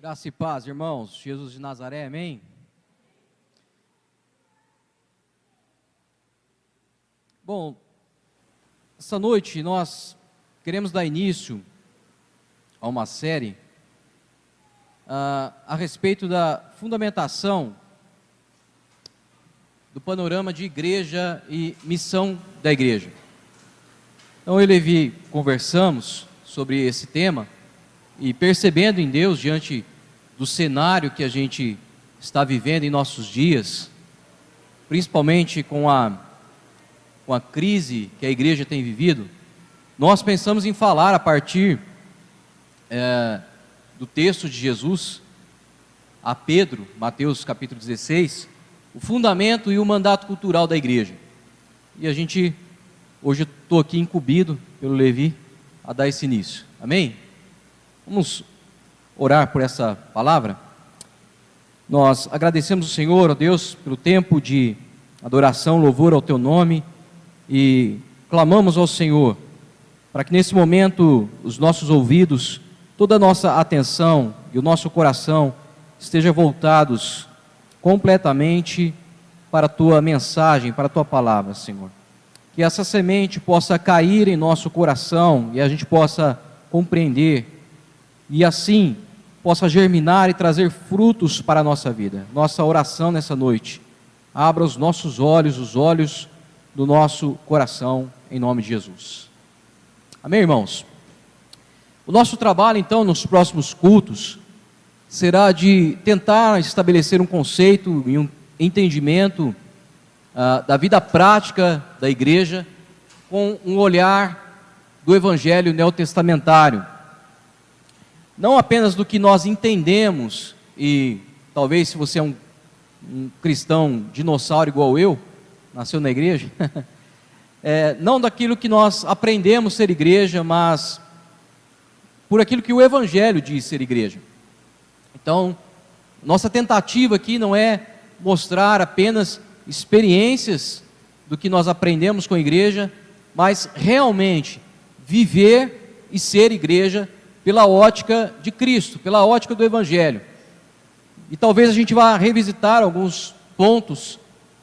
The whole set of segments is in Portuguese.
Graça e paz, irmãos. Jesus de Nazaré, amém? Bom, essa noite nós queremos dar início a uma série a respeito da fundamentação do panorama de igreja e missão da igreja. Então eu e Levi conversamos sobre esse tema e percebendo em Deus, diante do cenário que a gente está vivendo em nossos dias, principalmente com a crise que a igreja tem vivido, nós pensamos em falar a partir do texto de Jesus a Pedro, Mateus capítulo 16, o fundamento e o mandato cultural da igreja. E hoje eu estou aqui incumbido pelo Levi a dar esse início, amém? Vamos orar por essa palavra. Nós agradecemos o Senhor, ó Deus, pelo tempo de adoração, louvor ao Teu nome, e clamamos ao Senhor, para que nesse momento os nossos ouvidos, toda a nossa atenção e o nosso coração estejam voltados completamente para a Tua mensagem, para a Tua palavra, Senhor. Que essa semente possa cair em nosso coração e a gente possa compreender e assim possa germinar e trazer frutos para a nossa vida. Nossa oração nessa noite, abra os nossos olhos, os olhos do nosso coração, em nome de Jesus. Amém, irmãos? O nosso trabalho, então, nos próximos cultos, será de tentar estabelecer um conceito e um entendimento da vida prática da igreja, com um olhar do Evangelho neotestamentário. Não apenas do que nós entendemos, e talvez se você é um cristão dinossauro igual eu, nasceu na igreja, não daquilo que nós aprendemos ser igreja, mas por aquilo que o Evangelho diz ser igreja. Então, nossa tentativa aqui não é mostrar apenas experiências do que nós aprendemos com a igreja, mas realmente viver e ser igreja pela ótica de Cristo, pela ótica do Evangelho. E talvez a gente vá revisitar alguns pontos,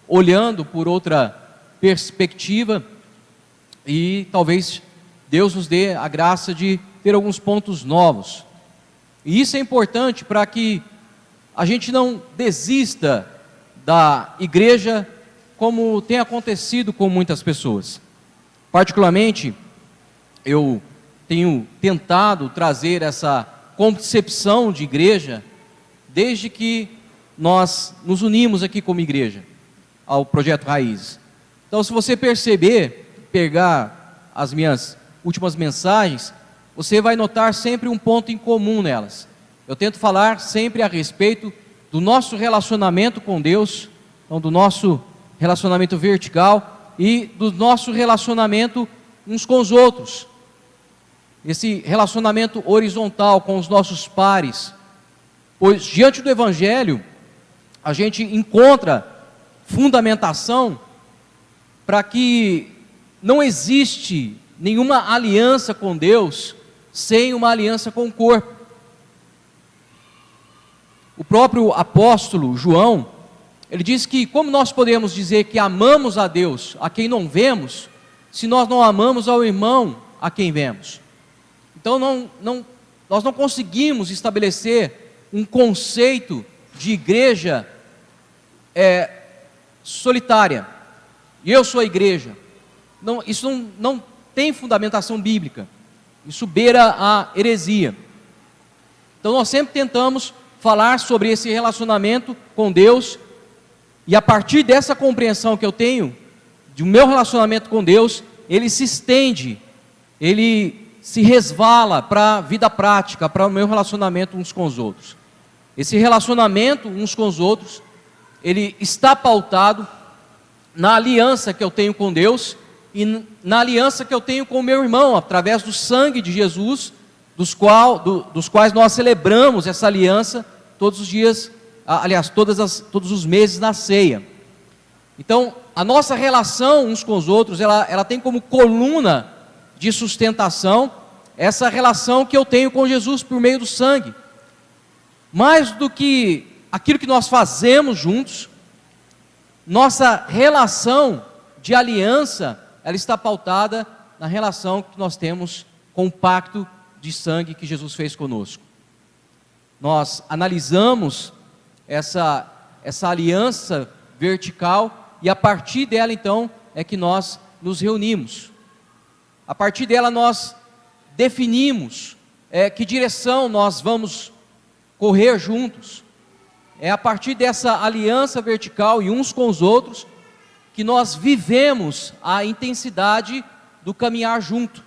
olhando por outra perspectiva, e talvez Deus nos dê a graça de ter alguns pontos novos. E isso é importante para que a gente não desista da igreja, como tem acontecido com muitas pessoas. Particularmente, eu tenho tentado trazer essa concepção de igreja desde que nós nos unimos aqui como igreja ao Projeto Raízes. Então, se você pegar as minhas últimas mensagens, você vai notar sempre um ponto em comum nelas. Eu tento falar sempre a respeito do nosso relacionamento com Deus, então do nosso relacionamento vertical e do nosso relacionamento uns com os outros. Esse relacionamento horizontal com os nossos pares, pois diante do Evangelho a gente encontra fundamentação para que não existe nenhuma aliança com Deus sem uma aliança com o corpo. O próprio apóstolo João, ele diz que como nós podemos dizer que amamos a Deus a quem não vemos, se nós não amamos ao irmão a quem vemos? Então nós não conseguimos estabelecer um conceito de igreja solitária. E eu sou a igreja. Isso não tem fundamentação bíblica. Isso beira a heresia. Então nós sempre tentamos falar sobre esse relacionamento com Deus, e a partir dessa compreensão que eu tenho do meu relacionamento com Deus, ele se estende, ele se resvala para a vida prática, para o meu relacionamento uns com os outros. Esse relacionamento uns com os outros, ele está pautado na aliança que eu tenho com Deus e na aliança que eu tenho com o meu irmão, através do sangue de Jesus, dos quais nós celebramos essa aliança todos os dias, aliás, todos os meses na ceia. Então, a nossa relação uns com os outros, ela tem como coluna de sustentação essa relação que eu tenho com Jesus por meio do sangue. mais do que aquilo que nós fazemos juntos, nossa relação de aliança, ela está pautada na relação que nós temos com o pacto de sangue que Jesus fez conosco. Nós analisamos essa aliança vertical e a partir dela então é que nós nos reunimos. A partir dela nós definimos que direção nós vamos correr juntos. É a partir dessa aliança vertical e uns com os outros que nós vivemos a intensidade do caminhar junto.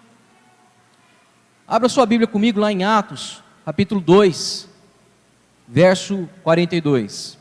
Abra sua Bíblia comigo lá em Atos, capítulo 2, verso 42.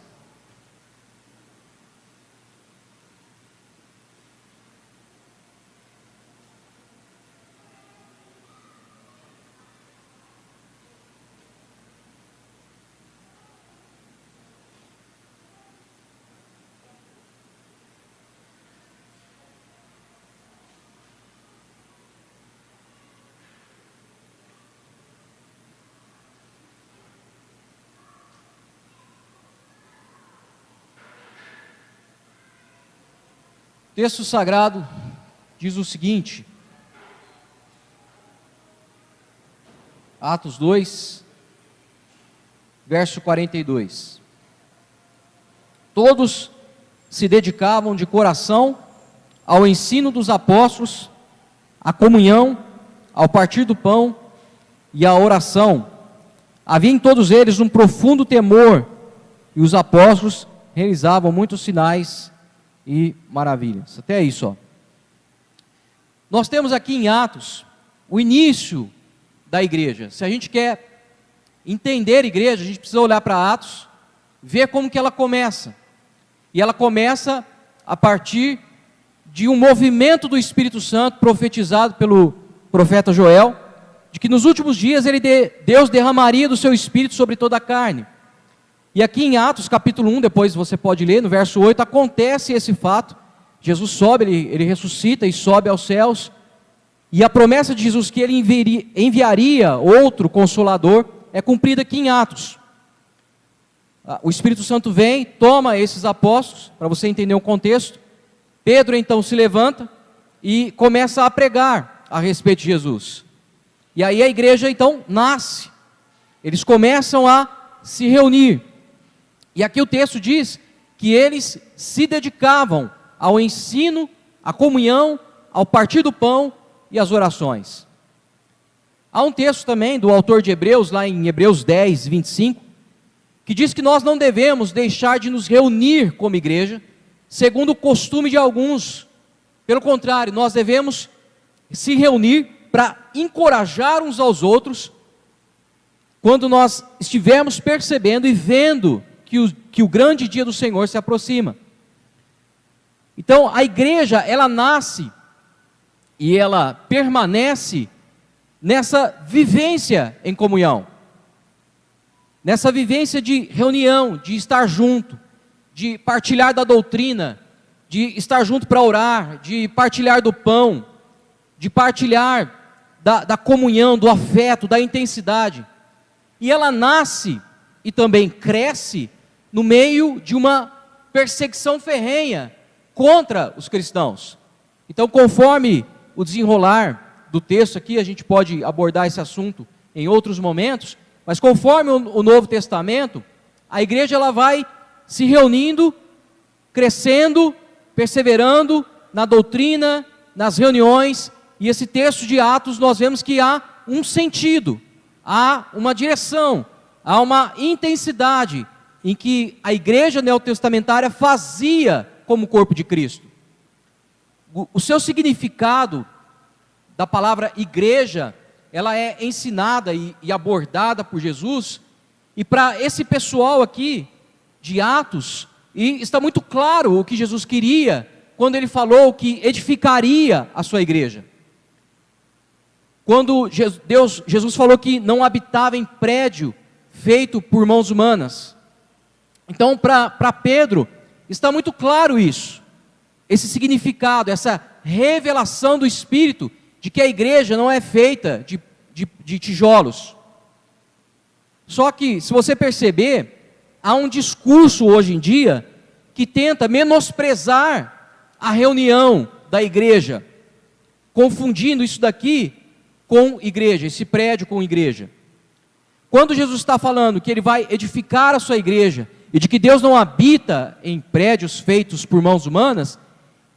O texto sagrado diz o seguinte, Atos 2, verso 42. Todos se dedicavam de coração ao ensino dos apóstolos, à comunhão, ao partir do pão e à oração. Havia em todos eles um profundo temor, e os apóstolos realizavam muitos sinais e maravilhas. Até isso, ó. Nós temos aqui em Atos o início da igreja. Se a gente quer entender a igreja, a gente precisa olhar para Atos, ver como que ela começa. E ela começa a partir de um movimento do Espírito Santo profetizado pelo profeta Joel, de que nos últimos dias Deus derramaria do seu Espírito sobre toda a carne. E aqui em Atos capítulo 1, depois você pode ler, no verso 8, acontece esse fato. Jesus sobe, ele ressuscita e sobe aos céus. E a promessa de Jesus que ele enviaria outro Consolador é cumprida aqui em Atos. O Espírito Santo vem, toma esses apóstolos, para você entender o contexto. Pedro então se levanta e começa a pregar a respeito de Jesus. E aí a igreja então nasce. Eles começam a se reunir. E aqui o texto diz que eles se dedicavam ao ensino, à comunhão, ao partir do pão e às orações. Há um texto também do autor de Hebreus, lá em Hebreus 10, 25, que diz que nós não devemos deixar de nos reunir como igreja, segundo o costume de alguns. Pelo contrário, nós devemos se reunir para encorajar uns aos outros, quando nós estivermos percebendo e vendo que o grande dia do Senhor se aproxima. Então a igreja, ela nasce e ela permanece nessa vivência em comunhão, nessa vivência de reunião, de estar junto, de partilhar da doutrina, de estar junto para orar, de partilhar do pão, de partilhar da comunhão, do afeto, da intensidade. E ela nasce e também cresce no meio de uma perseguição ferrenha contra os cristãos. Então, conforme o desenrolar do texto aqui, a gente pode abordar esse assunto em outros momentos, mas conforme o Novo Testamento, a igreja ela vai se reunindo, crescendo, perseverando na doutrina, nas reuniões, e esse texto de Atos nós vemos que há um sentido, há uma direção, há uma intensidade em que a igreja neotestamentária fazia como corpo de Cristo. O seu significado da palavra igreja, ela é ensinada e abordada por Jesus, e para esse pessoal aqui de Atos, e está muito claro o que Jesus queria, quando ele falou que edificaria a sua igreja. Quando Jesus falou que não habitava em prédio feito por mãos humanas. Então, para Pedro, está muito claro isso, esse significado, essa revelação do Espírito, de que a igreja não é feita de tijolos. Só que, se você perceber, há um discurso hoje em dia que tenta menosprezar a reunião da igreja, confundindo isso daqui com igreja, esse prédio com igreja. Quando Jesus está falando que Ele vai edificar a sua igreja, e de que Deus não habita em prédios feitos por mãos humanas,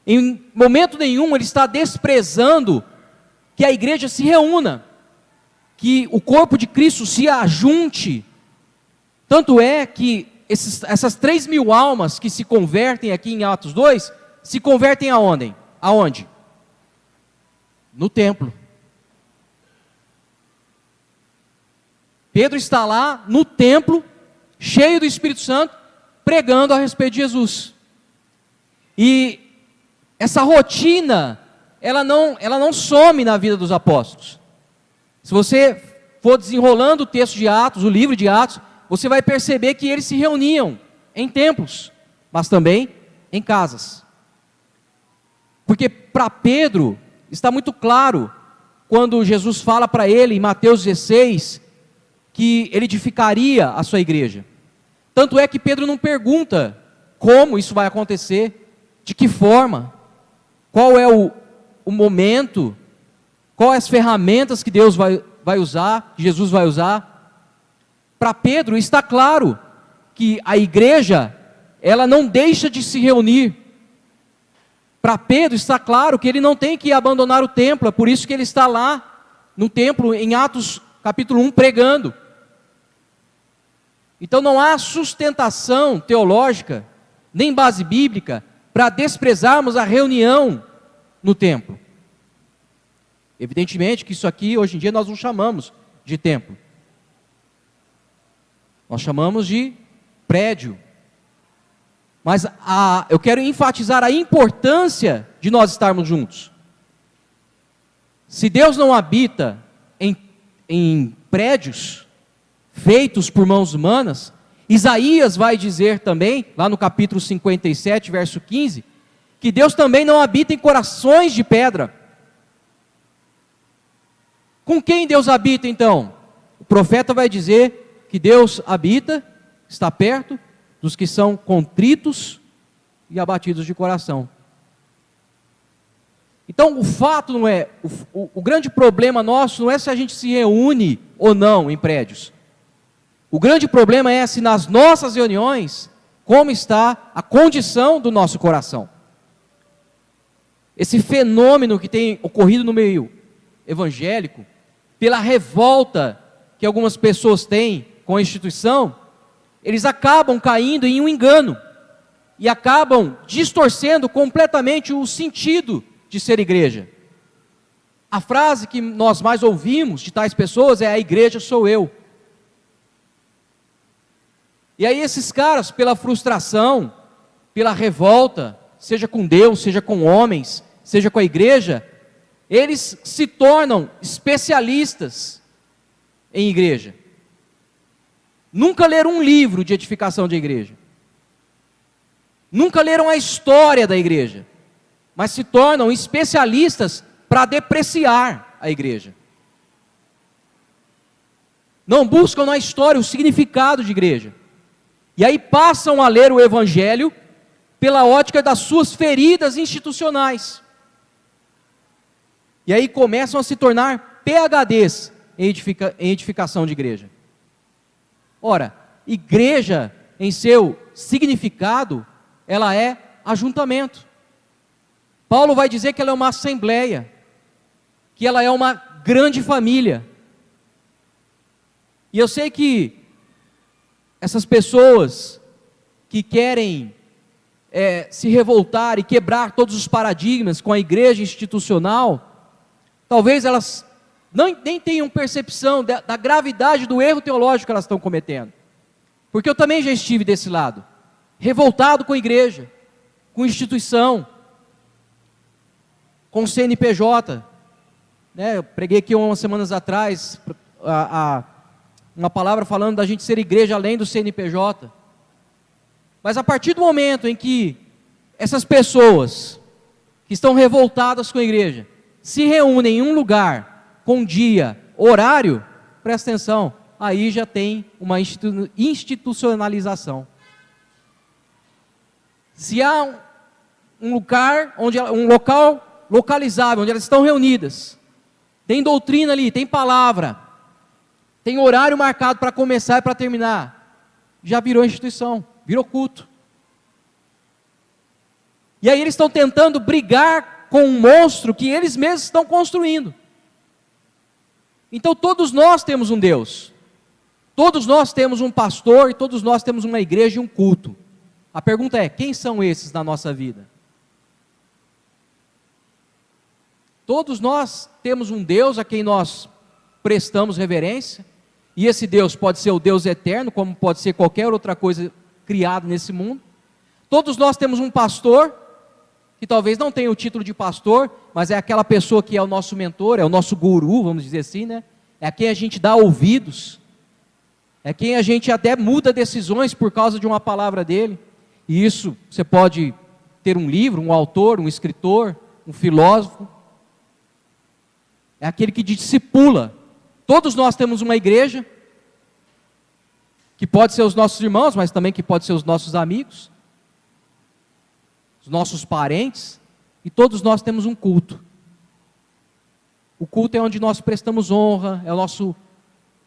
em momento nenhum Ele está desprezando que a igreja se reúna, que o corpo de Cristo se ajunte. Tanto é que essas 3.000 almas que se convertem aqui em Atos 2, se convertem aonde? Aonde? No templo. Pedro está lá no templo, cheio do Espírito Santo, pregando a respeito de Jesus. E essa rotina, ela não some na vida dos apóstolos. Se você for desenrolando o texto de Atos, o livro de Atos, você vai perceber que eles se reuniam em templos, mas também em casas. Porque para Pedro, está muito claro, quando Jesus fala para ele, em Mateus 16, que ele edificaria a sua igreja. Tanto é que Pedro não pergunta como isso vai acontecer, de que forma, qual é o momento, quais as ferramentas que Deus vai usar, que Jesus vai usar. Para Pedro está claro que a igreja, ela não deixa de se reunir. Para Pedro está claro que ele não tem que abandonar o templo, é por isso que ele está lá no templo, em Atos capítulo 1, pregando. Então não há sustentação teológica, nem base bíblica, para desprezarmos a reunião no templo. Evidentemente que isso aqui, hoje em dia, nós não chamamos de templo. Nós chamamos de prédio. Mas eu quero enfatizar a importância de nós estarmos juntos. Se Deus não habita em prédios feitos por mãos humanas, Isaías vai dizer também, lá no capítulo 57, verso 15, que Deus também não habita em corações de pedra. Com quem Deus habita então? O profeta vai dizer que Deus habita, está perto dos que são contritos e abatidos de coração. Então o fato não é, o grande problema nosso não é se a gente se reúne ou não em prédios. O grande problema é se nas nossas reuniões, como está a condição do nosso coração. Esse fenômeno que tem ocorrido no meio evangélico, pela revolta que algumas pessoas têm com a instituição, eles acabam caindo em um engano, e acabam distorcendo completamente o sentido de ser igreja. A frase que nós mais ouvimos de tais pessoas é: a igreja sou eu. E aí esses caras, pela frustração, pela revolta, seja com Deus, seja com homens, seja com a igreja, eles se tornam especialistas em igreja. Nunca leram um livro de edificação de igreja. Nunca leram a história da igreja. Mas se tornam especialistas para depreciar a igreja. Não buscam na história o significado de igreja. E aí passam a ler o Evangelho pela ótica das suas feridas institucionais. E aí começam a se tornar PhDs em edificação de igreja. Ora, igreja em seu significado, ela é ajuntamento. Paulo vai dizer que ela é uma assembleia, que ela é uma grande família. E eu sei que essas pessoas que querem se revoltar e quebrar todos os paradigmas com a igreja institucional, talvez elas nem tenham percepção da gravidade do erro teológico que elas estão cometendo. Porque eu também já estive desse lado, revoltado com a igreja, com instituição, com CNPJ. Eu preguei aqui umas semanas atrás uma palavra falando da gente ser igreja além do CNPJ. Mas a partir do momento em que essas pessoas que estão revoltadas com a igreja se reúnem em um lugar, com dia, horário, presta atenção, aí já tem uma institucionalização. Se há um local localizável, onde elas estão reunidas, tem doutrina ali, tem palavra, tem horário marcado para começar e para terminar, já virou instituição, virou culto. E aí eles estão tentando brigar com um monstro que eles mesmos estão construindo. Então todos nós temos um Deus, todos nós temos um pastor, e todos nós temos uma igreja e um culto. A pergunta é, quem são esses na nossa vida? Todos nós temos um Deus a quem nós prestamos reverência, e esse Deus pode ser o Deus eterno, como pode ser qualquer outra coisa criada nesse mundo. Todos nós temos um pastor, que talvez não tenha o título de pastor, mas é aquela pessoa que é o nosso mentor, é o nosso guru, vamos dizer assim, né? É a quem a gente dá ouvidos, é quem a gente até muda decisões por causa de uma palavra dele. E isso, você pode ter um livro, um autor, um escritor, um filósofo. É aquele que discipula. Todos nós temos uma igreja, que pode ser os nossos irmãos, mas também que pode ser os nossos amigos, os nossos parentes, e todos nós temos um culto. O culto é onde nós prestamos honra, é o nosso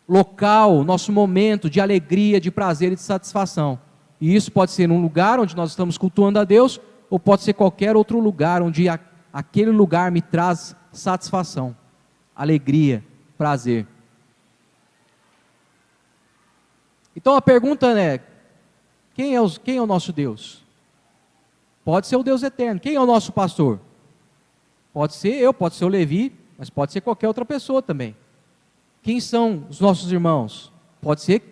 local, o nosso momento de alegria, de prazer e de satisfação. E isso pode ser um lugar onde nós estamos cultuando a Deus, ou pode ser qualquer outro lugar onde aquele lugar me traz satisfação, alegria, prazer. Então a pergunta é, quem é o nosso Deus? Pode ser o Deus eterno. Quem é o nosso pastor? Pode ser eu, pode ser o Levi, mas pode ser qualquer outra pessoa também. Quem são os nossos irmãos? Pode ser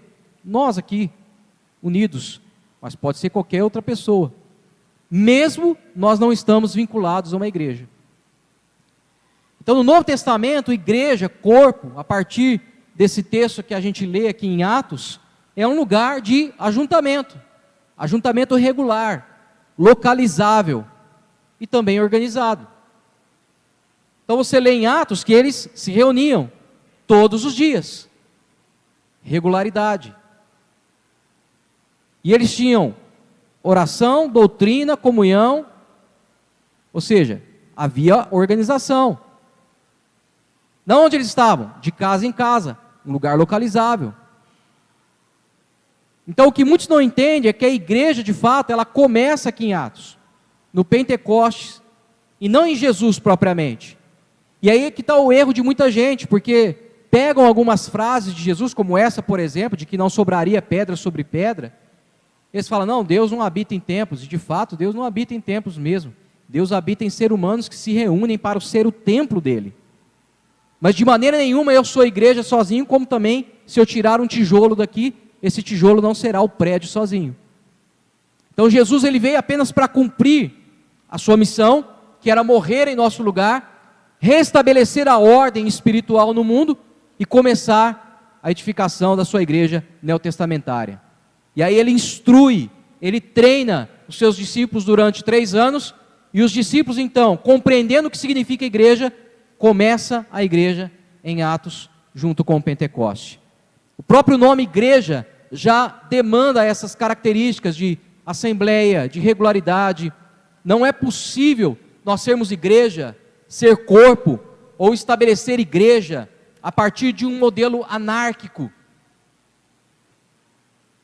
nós aqui, unidos, mas pode ser qualquer outra pessoa. Mesmo nós não estamos vinculados a uma igreja. Então no Novo Testamento, igreja, corpo, a partir desse texto que a gente lê aqui em Atos, é um lugar de ajuntamento regular, localizável e também organizado. Então você lê em Atos que eles se reuniam todos os dias, regularidade. E eles tinham oração, doutrina, comunhão, ou seja, havia organização. Não onde eles estavam? De casa em casa, um lugar localizável. Então o que muitos não entendem é que a igreja de fato, ela começa aqui em Atos, no Pentecostes, e não em Jesus propriamente. E aí é que está o erro de muita gente, porque pegam algumas frases de Jesus, como essa por exemplo, de que não sobraria pedra sobre pedra. Eles falam, não, Deus não habita em templos, e de fato Deus não habita em templos mesmo. Deus habita em seres humanos que se reúnem para ser o templo dele. Mas de maneira nenhuma eu sou igreja sozinho, como também se eu tirar um tijolo daqui, esse tijolo não será o prédio sozinho. Então Jesus ele veio apenas para cumprir a sua missão, que era morrer em nosso lugar, restabelecer a ordem espiritual no mundo e começar a edificação da sua igreja neotestamentária. E aí ele instrui, ele treina os seus discípulos durante 3 anos, e os discípulos então, compreendendo o que significa igreja, começa a igreja em Atos, junto com o Pentecoste. O próprio nome igreja já demanda essas características de assembleia, de regularidade. Não é possível nós sermos igreja, ser corpo, ou estabelecer igreja a partir de um modelo anárquico.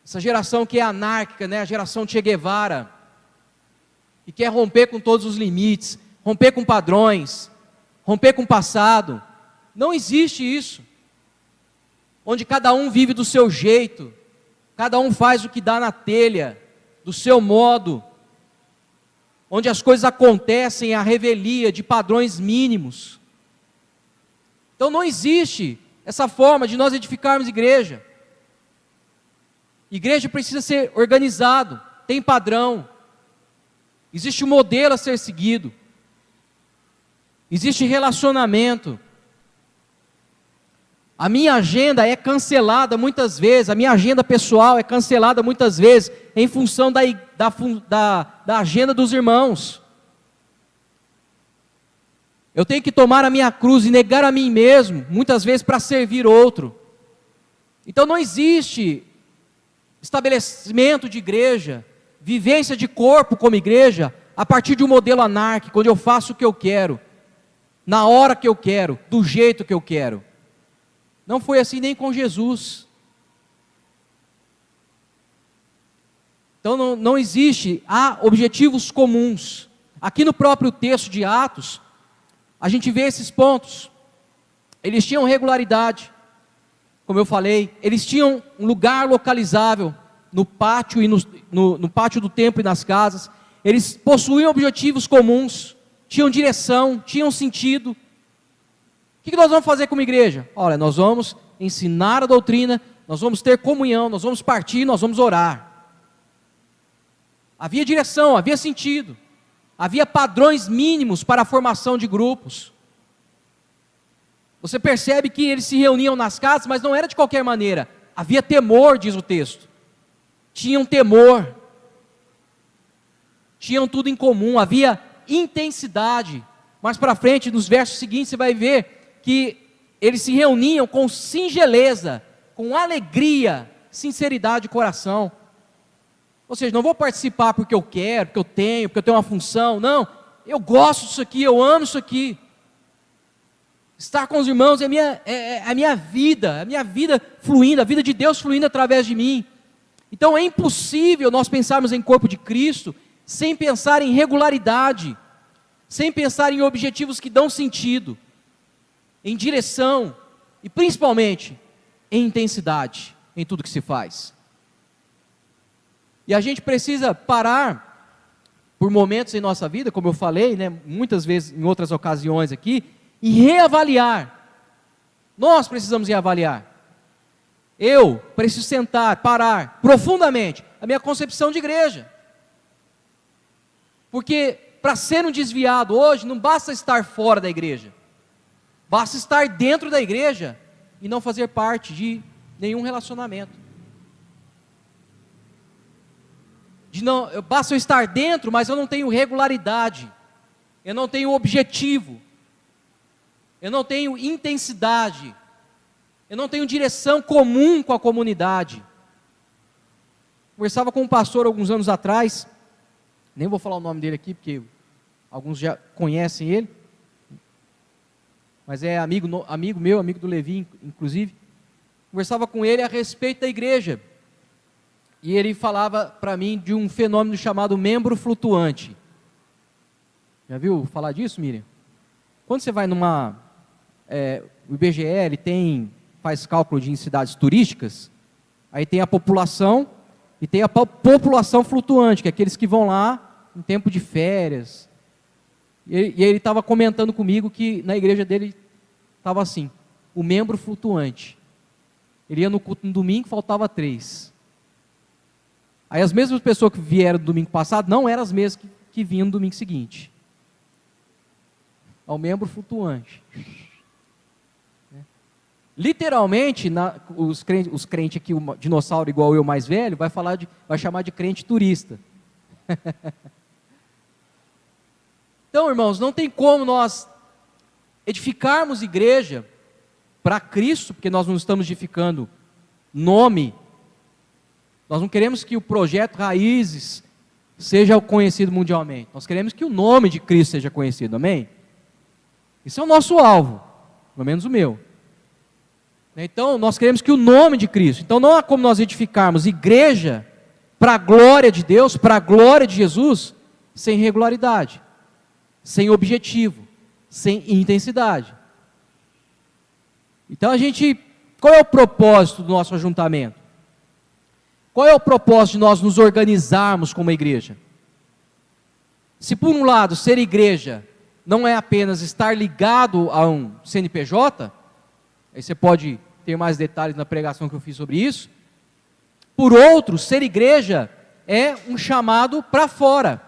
Essa geração que é anárquica, né? A geração Che Guevara, e quer romper com todos os limites, romper com padrões, romper com o passado. Não existe isso. Onde cada um vive do seu jeito, cada um faz o que dá na telha, do seu modo, onde as coisas acontecem à revelia de padrões mínimos. Então não existe essa forma de nós edificarmos igreja. Igreja precisa ser organizado, tem padrão, existe um modelo a ser seguido, existe relacionamento. A minha agenda é cancelada muitas vezes, a minha agenda pessoal é cancelada muitas vezes, em função da agenda dos irmãos. Eu tenho que tomar a minha cruz e negar a mim mesmo, muitas vezes para servir outro. Então não existe estabelecimento de igreja, vivência de corpo como igreja, a partir de um modelo anárquico, onde eu faço o que eu quero, na hora que eu quero, do jeito que eu quero. Não foi assim nem com Jesus. Então não existe, há objetivos comuns. Aqui no próprio texto de Atos, a gente vê esses pontos. Eles tinham regularidade, como eu falei, eles tinham um lugar localizável no pátio e no pátio do templo e nas casas. Eles possuíam objetivos comuns, tinham direção, tinham sentido. O que nós vamos fazer como igreja? Olha, nós vamos ensinar a doutrina, nós vamos ter comunhão, nós vamos partir, nós vamos orar. Havia direção, havia sentido, havia padrões mínimos para a formação de grupos. Você percebe que eles se reuniam nas casas, mas não era de qualquer maneira. Havia temor, diz o texto. Tinham temor. Tinham tudo em comum, havia intensidade. Mais para frente, nos versos seguintes, você vai ver que eles se reuniam com singeleza, com alegria, sinceridade de coração. Ou seja, não vou participar porque eu quero, porque eu tenho uma função. Não, eu gosto disso aqui, eu amo isso aqui. Estar com os irmãos é a minha vida fluindo, a vida de Deus fluindo através de mim. Então é impossível nós pensarmos em corpo de Cristo sem pensar em regularidade, sem pensar em objetivos que dão sentido, em direção e principalmente em intensidade em tudo que se faz. E a gente precisa parar por momentos em nossa vida, como eu falei, né, muitas vezes em outras ocasiões aqui, e reavaliar. Nós precisamos reavaliar. Eu preciso sentar, parar profundamente a minha concepção de igreja. Porque para ser um desviado hoje, não basta estar fora da igreja. Basta estar dentro da igreja e não fazer parte de nenhum relacionamento. Basta eu estar dentro, mas eu não tenho regularidade. Eu não tenho objetivo. Eu não tenho intensidade. Eu não tenho direção comum com a comunidade. Conversava com um pastor alguns anos atrás, nem vou falar o nome dele aqui, porque alguns já conhecem ele, mas é amigo meu, amigo do Levi, inclusive. Conversava com ele a respeito da igreja, e ele falava para mim de um fenômeno chamado membro flutuante. Já viu falar disso, Miriam? Quando você vai o IBGE, ele faz cálculo de cidades turísticas, aí tem a população, e tem a população flutuante, que é aqueles que vão lá em tempo de férias. E ele estava comentando comigo que na igreja dele estava assim, o membro flutuante. Ele ia no culto no domingo, faltava 3. Aí as mesmas pessoas que vieram no domingo passado, não eram as mesmas que vinham no domingo seguinte. É o membro flutuante. Literalmente, os crentes aqui, o dinossauro igual eu mais velho, vai chamar de crente turista. Então, irmãos, não tem como nós edificarmos igreja para Cristo, porque nós não estamos edificando nome. Nós não queremos que o projeto Raízes seja conhecido mundialmente. Nós queremos que o nome de Cristo seja conhecido, amém? Isso é o nosso alvo, pelo menos o meu. Então, nós queremos que o nome de Cristo. Então, não há como nós edificarmos igreja para a glória de Deus, para a glória de Jesus, sem regularidade, sem objetivo, sem intensidade. Então, qual é o propósito do nosso ajuntamento? Qual é o propósito de nós nos organizarmos como igreja? Se por um lado, ser igreja não é apenas estar ligado a um CNPJ, aí você pode ter mais detalhes na pregação que eu fiz sobre isso. Por outro, ser igreja é um chamado para fora.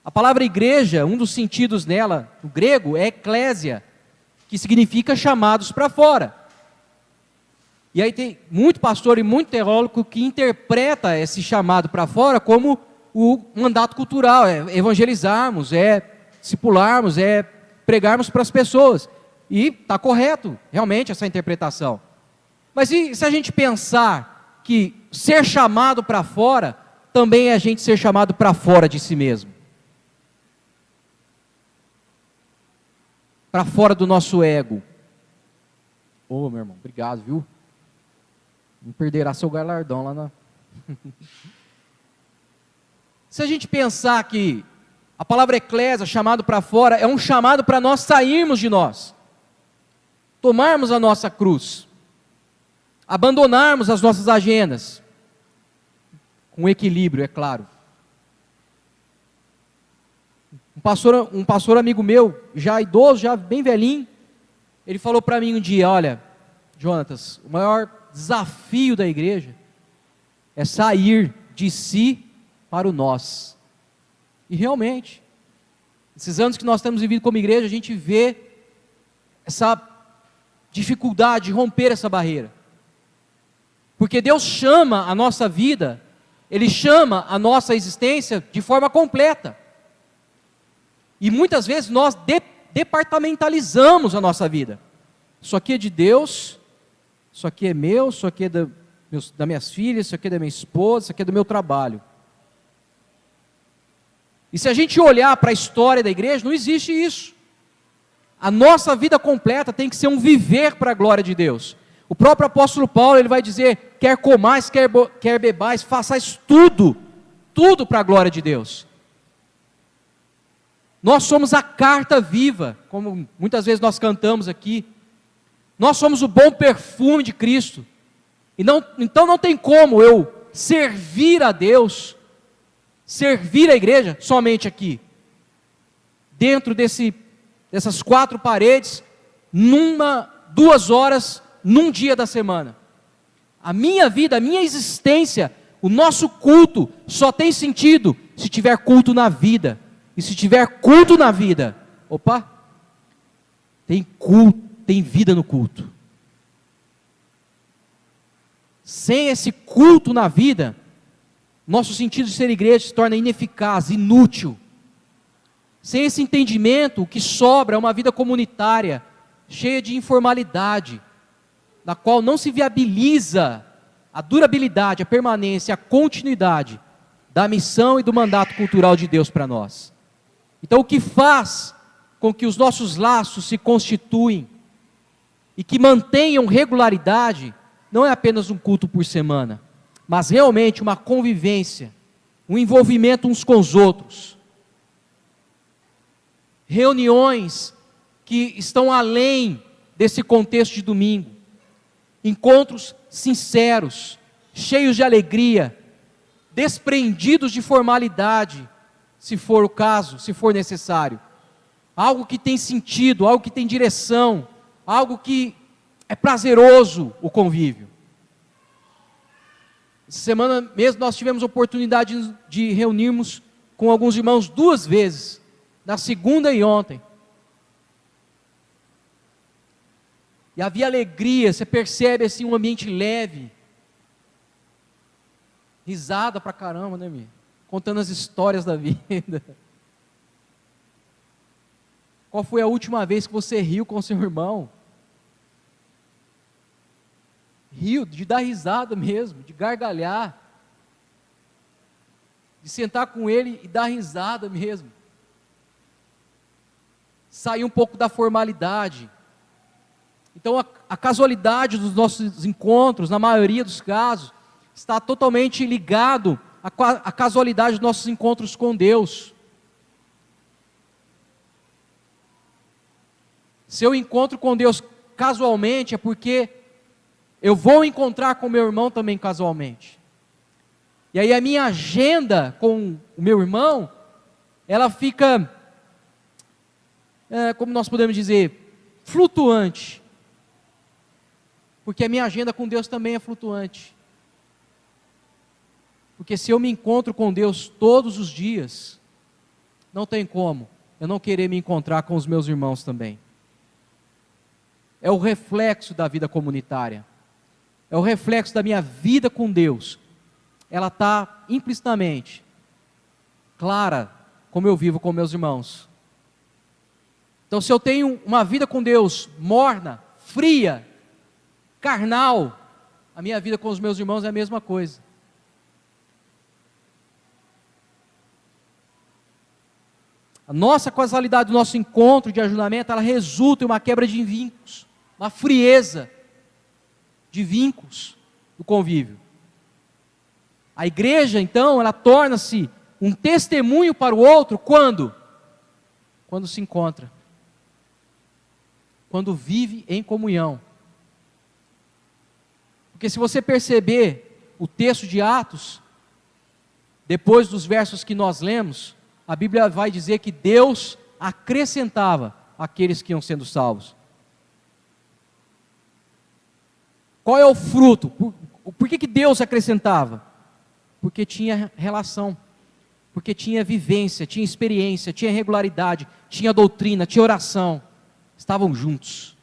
A palavra igreja, um dos sentidos nela, no grego, é eclésia, que significa chamados para fora. E aí tem muito pastor e muito teólogo que interpreta esse chamado para fora como o mandato cultural, é evangelizarmos, é discipularmos, é pregarmos para as pessoas. E está correto, realmente, essa interpretação. Mas e se a gente pensar que ser chamado para fora também é a gente ser chamado para fora de si mesmo? Para fora do nosso ego. Ô, meu irmão, obrigado, viu? Não perderá seu galardão lá na... Se a gente pensar que a palavra eclésia, chamado para fora, é um chamado para nós sairmos de nós, tomarmos a nossa cruz, abandonarmos as nossas agendas, com equilíbrio, é claro. Um pastor amigo meu, já idoso, já bem velhinho, ele falou para mim um dia: olha, Jonatas, o maior desafio da igreja é sair de si para o nós. E realmente, esses anos que nós temos vivido como igreja, a gente vê essa dificuldade de romper essa barreira. Porque Deus chama a nossa vida, Ele chama a nossa existência de forma completa. E muitas vezes nós departamentalizamos a nossa vida. Isso aqui é de Deus, isso aqui é meu, isso aqui é das minhas filhas, isso aqui é da minha esposa, isso aqui é do meu trabalho. E se a gente olhar para a história da igreja, não existe isso. A nossa vida completa tem que ser um viver para a glória de Deus. O próprio apóstolo Paulo, ele vai dizer: quer comais, quer bebais, façais tudo para a glória de Deus. Nós somos a carta viva, como muitas vezes nós cantamos aqui. Nós somos o bom perfume de Cristo. Então não tem como eu servir a Deus, servir a igreja somente aqui, dentro dessas 4 paredes, 2 horas, num dia da semana. A minha vida, a minha existência, o nosso culto só tem sentido se tiver culto na vida. E se tiver culto na vida, tem culto, tem vida no culto. Sem esse culto na vida, nosso sentido de ser igreja se torna ineficaz, inútil. Sem esse entendimento, o que sobra é uma vida comunitária, cheia de informalidade, na qual não se viabiliza a durabilidade, a permanência, a continuidade da missão e do mandato cultural de Deus para nós. Então, o que faz com que os nossos laços se constituem e que mantenham regularidade, não é apenas um culto por semana, mas realmente uma convivência, um envolvimento uns com os outros, reuniões que estão além desse contexto de domingo, encontros sinceros, cheios de alegria, desprendidos de formalidade, se for o caso, se for necessário, algo que tem sentido, algo que tem direção, algo que é prazeroso o convívio. Essa semana mesmo nós tivemos a oportunidade de reunirmos com alguns irmãos 2 vezes, na segunda e ontem. E havia alegria, você percebe assim um ambiente leve, risada pra caramba, né, Mi? Contando as histórias da vida. Qual foi a última vez que você riu com seu irmão? Riu, de dar risada mesmo, de gargalhar, de sentar com ele e dar risada mesmo. Sair um pouco da formalidade. Então a casualidade dos nossos encontros, na maioria dos casos, está totalmente ligado à casualidade dos nossos encontros com Deus. Se eu encontro com Deus casualmente, é porque eu vou encontrar com meu irmão também casualmente. E aí a minha agenda com o meu irmão, ela fica, como nós podemos dizer, flutuante. Porque a minha agenda com Deus também é flutuante. Porque se eu me encontro com Deus todos os dias, não tem como eu não querer me encontrar com os meus irmãos também. É o reflexo da vida comunitária. É o reflexo da minha vida com Deus. Ela está implicitamente clara como eu vivo com meus irmãos. Então, se eu tenho uma vida com Deus morna, fria, carnal, a minha vida com os meus irmãos é a mesma coisa. A nossa causalidade do nosso encontro de ajuntamento, ela resulta em uma quebra de vínculos, uma frieza de vínculos do convívio. A igreja, então, ela torna-se um testemunho para o outro quando? Quando se encontra. Quando vive em comunhão. Porque se você perceber o texto de Atos, depois dos versos que nós lemos, a Bíblia vai dizer que Deus acrescentava aqueles que iam sendo salvos. Qual é o fruto? Por que Deus acrescentava? Porque tinha relação, porque tinha vivência, tinha experiência, tinha regularidade, tinha doutrina, tinha oração. Estavam juntos.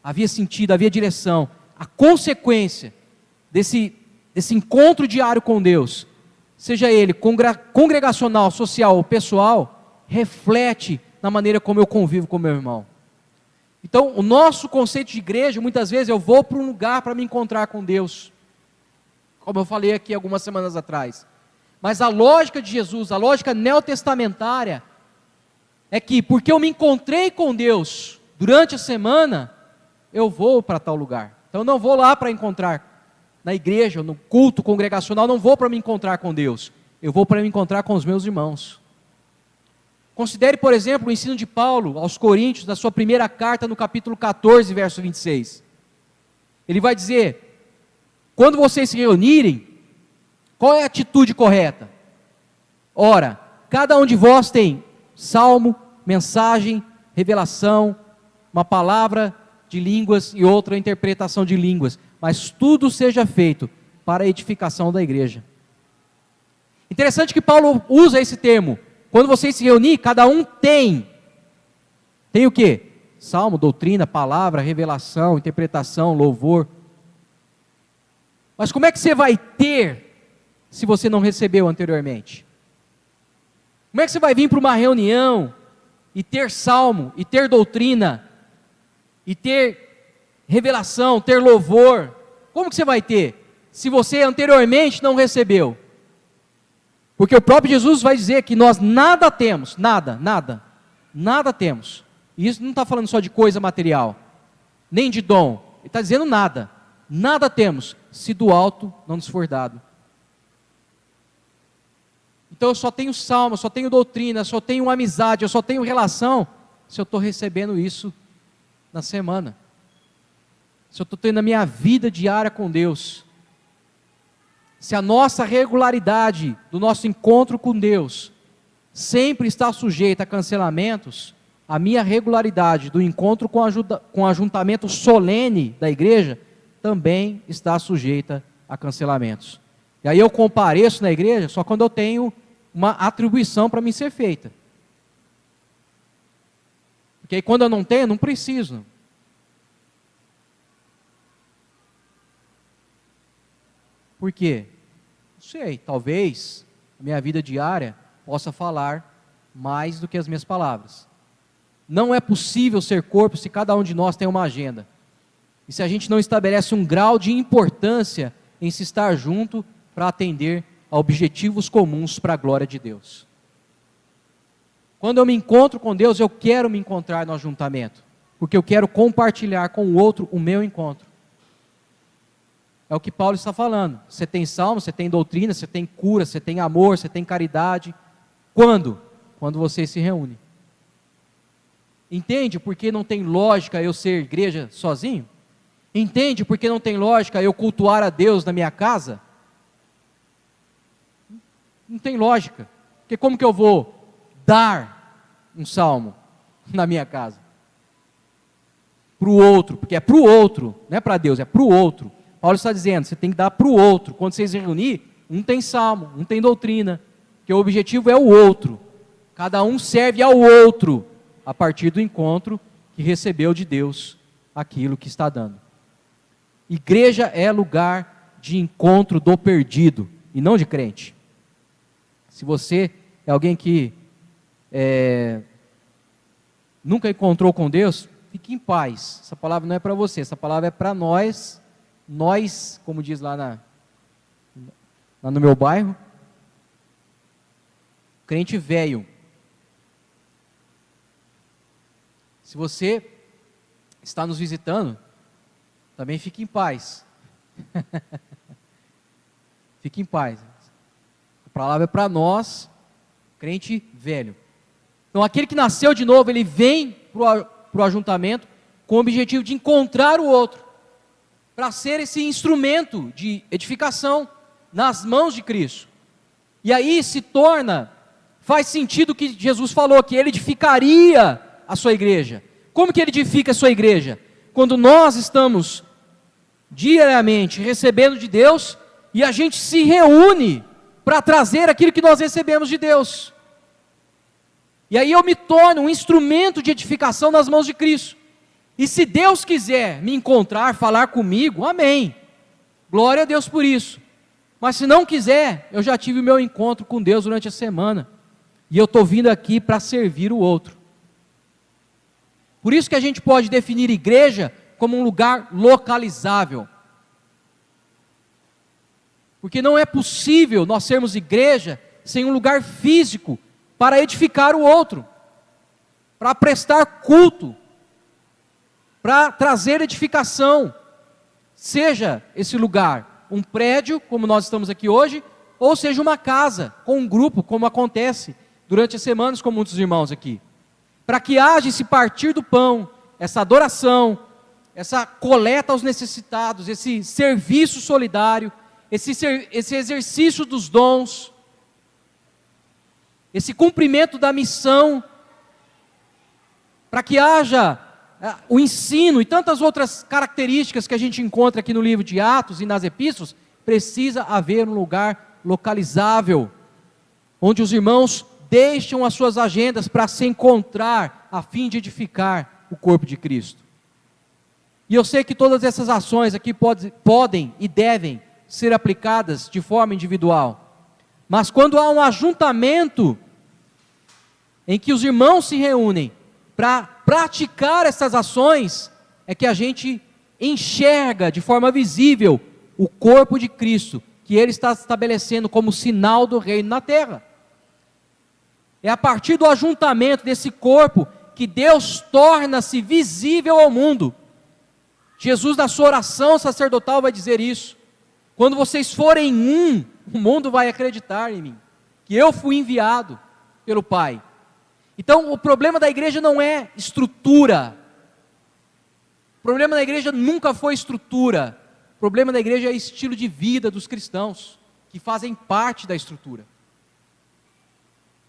Havia sentido, havia direção. A consequência desse encontro diário com Deus, seja ele congregacional, social ou pessoal, reflete na maneira como eu convivo com meu irmão. Então, o nosso conceito de igreja, muitas vezes eu vou para um lugar para me encontrar com Deus, como eu falei aqui algumas semanas atrás. Mas a lógica de Jesus, a lógica neotestamentária, é que porque eu me encontrei com Deus durante a semana, eu vou para tal lugar. Então eu não vou lá para encontrar na igreja, no culto congregacional, não vou para me encontrar com Deus, eu vou para me encontrar com os meus irmãos. Considere, por exemplo, o ensino de Paulo aos Coríntios, na sua primeira carta, no capítulo 14, verso 26. Ele vai dizer: quando vocês se reunirem, qual é a atitude correta? Ora, cada um de vós tem salmo, mensagem, revelação, uma palavra de línguas e outra interpretação de línguas, mas tudo seja feito para a edificação da igreja. Interessante que Paulo usa esse termo. Quando vocês se reunirem, cada um tem o quê? Salmo, doutrina, palavra, revelação, interpretação, louvor. Mas como é que você vai ter se você não recebeu anteriormente? Como é que você vai vir para uma reunião e ter salmo, e ter doutrina, e ter revelação, ter louvor? Como que você vai ter se você anteriormente não recebeu? Porque o próprio Jesus vai dizer que nós nada temos, nada temos. E isso não está falando só de coisa material, nem de dom. Ele está dizendo nada temos, se do alto não nos for dado. Então eu só tenho salmo, eu só tenho doutrina, eu só tenho amizade, eu só tenho relação, se eu estou recebendo isso na semana. Se eu estou tendo a minha vida diária com Deus. Se a nossa regularidade do nosso encontro com Deus sempre está sujeita a cancelamentos, a minha regularidade do encontro com o ajuntamento solene da igreja também está sujeita a cancelamentos. E aí eu compareço na igreja só quando eu tenho uma atribuição para mim ser feita. Porque aí quando eu não tenho, eu não preciso. Por quê? Não sei, talvez a minha vida diária possa falar mais do que as minhas palavras. Não é possível ser corpo se cada um de nós tem uma agenda. E se a gente não estabelece um grau de importância em se estar junto para atender a objetivos comuns para a glória de Deus. Quando eu me encontro com Deus, eu quero me encontrar no ajuntamento, porque eu quero compartilhar com o outro o meu encontro. É o que Paulo está falando. Você tem salmo, você tem doutrina, você tem cura, você tem amor, você tem caridade. Quando? Quando você se reúne. Entende por que não tem lógica eu ser igreja sozinho? Entende por que não tem lógica eu cultuar a Deus na minha casa? Não tem lógica. Porque como que eu vou dar um salmo na minha casa? Para o outro, porque é para o outro, não é para Deus, é para o outro. Paulo está dizendo, você tem que dar para o outro. Quando vocês se reunir, um tem salmo, um tem doutrina, que o objetivo é o outro. Cada um serve ao outro, a partir do encontro que recebeu de Deus aquilo que está dando. Igreja é lugar de encontro do perdido, e não de crente. Se você é alguém que nunca encontrou com Deus, fique em paz. Essa palavra não é para você, essa palavra é para nós nós, como diz lá no meu bairro, crente velho. Se você está nos visitando, também fique em paz. Fique em paz. A palavra é para nós, crente velho. Então, aquele que nasceu de novo, ele vem para o ajuntamento com o objetivo de encontrar o outro, para ser esse instrumento de edificação nas mãos de Cristo. E aí faz sentido o que Jesus falou, que ele edificaria a sua igreja. Como que ele edifica a sua igreja? Quando nós estamos diariamente recebendo de Deus e a gente se reúne para trazer aquilo que nós recebemos de Deus. E aí eu me torno um instrumento de edificação nas mãos de Cristo. E se Deus quiser me encontrar, falar comigo, amém. Glória a Deus por isso. Mas se não quiser, eu já tive o meu encontro com Deus durante a semana. E eu estou vindo aqui para servir o outro. Por isso que a gente pode definir igreja como um lugar localizável. Porque não é possível nós sermos igreja sem um lugar físico para edificar o outro, para prestar culto, para trazer edificação. Seja esse lugar um prédio, como nós estamos aqui hoje, ou seja uma casa, com um grupo, como acontece durante as semanas com muitos irmãos aqui. Para que haja esse partir do pão, essa adoração, essa coleta aos necessitados, esse serviço solidário, esse exercício dos dons, esse cumprimento da missão, para que haja o ensino e tantas outras características que a gente encontra aqui no livro de Atos e nas epístolas, precisa haver um lugar localizável, onde os irmãos deixam as suas agendas para se encontrar, a fim de edificar o corpo de Cristo. E eu sei que todas essas ações aqui podem e devem ser aplicadas de forma individual, mas quando há um ajuntamento em que os irmãos se reúnem para praticar essas ações, é que a gente enxerga de forma visível o corpo de Cristo, que Ele está estabelecendo como sinal do reino na terra. É a partir do ajuntamento desse corpo que Deus torna-se visível ao mundo. Jesus, na sua oração sacerdotal, vai dizer isso: quando vocês forem um, o mundo vai acreditar em mim, que eu fui enviado pelo Pai. Então, o problema da igreja não é estrutura. O problema da igreja nunca foi estrutura. O problema da igreja é estilo de vida dos cristãos, que fazem parte da estrutura.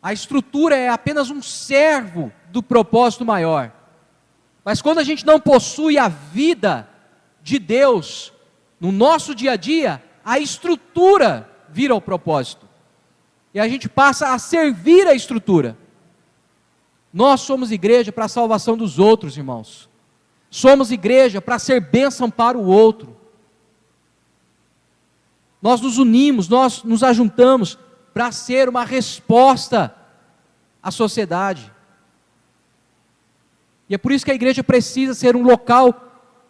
A estrutura é apenas um servo do propósito maior. Mas quando a gente não possui a vida de Deus no nosso dia a dia, a estrutura vira o propósito. E a gente passa a servir a estrutura. Nós somos igreja para a salvação dos outros, irmãos. Somos igreja para ser bênção para o outro. Nós nos unimos, nós nos ajuntamos para ser uma resposta à sociedade. E é por isso que a igreja precisa ser um local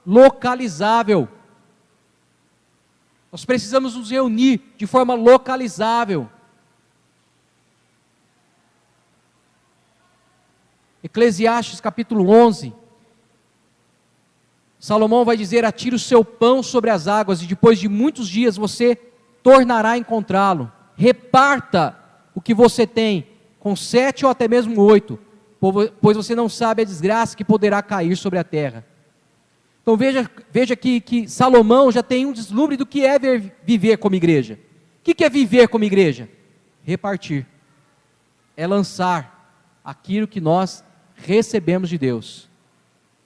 localizável. Nós precisamos nos reunir de forma localizável. Eclesiastes capítulo 11, Salomão vai dizer: atire o seu pão sobre as águas, e depois de muitos dias você tornará a encontrá-lo. Reparta o que você tem, com 7 ou até mesmo 8, pois você não sabe a desgraça que poderá cair sobre a terra. Então veja aqui que Salomão já tem um deslumbre do que é viver como igreja. O que é viver como igreja? Repartir. É lançar aquilo que nós recebemos de Deus.